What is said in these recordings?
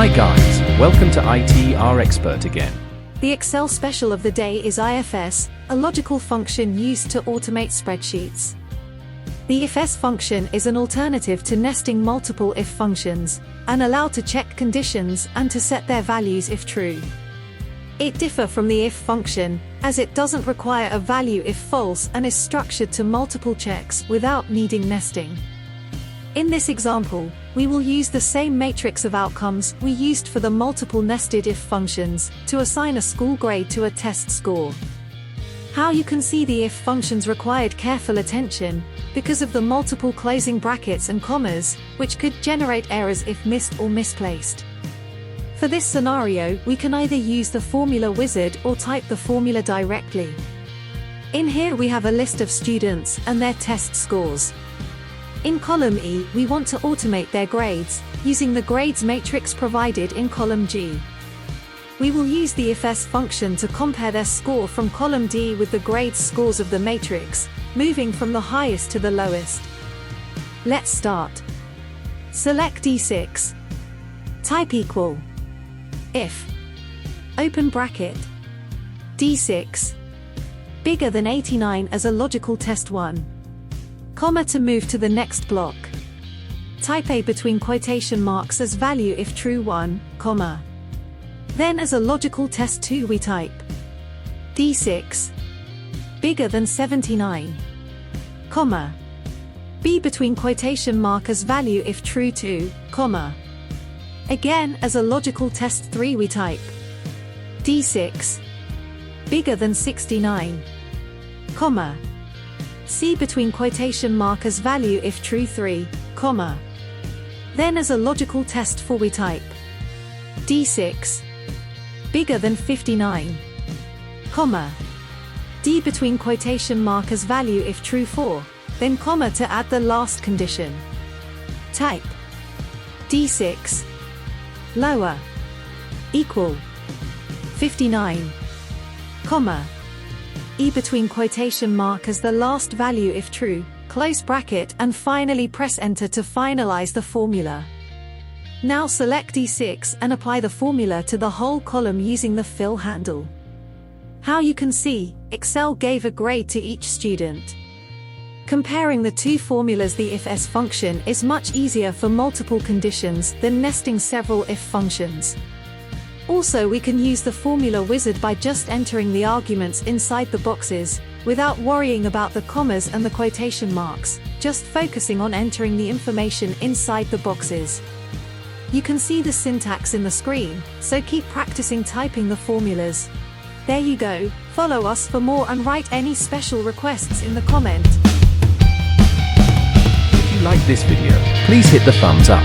Hi guys, welcome to IT Expert again. The Excel special of the day is IFS, a logical function used to automate spreadsheets. The IFS function is an alternative to nesting multiple if functions, and allow to check conditions and to set their values if true. It differs from the if function, as it doesn't require a value if false and is structured to multiple checks without needing nesting. In this example, we will use the same matrix of outcomes we used for the multiple nested if functions to assign a school grade to a test score. How you can see the if functions required careful attention, because of the multiple closing brackets and commas, which could generate errors if missed or misplaced. For this scenario, we can either use the formula wizard or type the formula directly. In here we have a list of students and their test scores. In column E, we want to automate their grades, using the grades matrix provided in column G. We will use the IFS function to compare their score from column D with the grades scores of the matrix, moving from the highest to the lowest. Let's start. Select D6. Type equal. If. Open bracket. D6. Bigger than 89 as a logical test 1. Comma to move to the next block. Type A between quotation marks as value if true 1, comma. Then as a logical test 2 we type D6 bigger than 79, comma. B between quotation mark as value if true 2, comma. Again as a logical test 3 we type D6 bigger than 69, comma. C between quotation mark as value if true 3, comma. Then as a logical test 4 we type D6 bigger than 59, comma. D between quotation mark as value if true 4, then comma to add the last condition. Type D6 lower equal 59, comma. E between quotation mark as the last value if true, close bracket, and finally press enter to finalize the formula. Now select D6 and apply the formula to the whole column using the fill handle. How you can see, Excel gave a grade to each student. Comparing the two formulas, the IFS function is much easier for multiple conditions than nesting several if functions. Also, we can use the formula wizard by just entering the arguments inside the boxes, without worrying about the commas and the quotation marks, just focusing on entering the information inside the boxes. You can see the syntax in the screen, so keep practicing typing the formulas. There you go, follow us for more and write any special requests in the comment. If you like this video, please hit the thumbs up.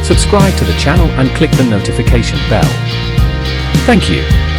Subscribe to the channel and click the notification bell. Thank you.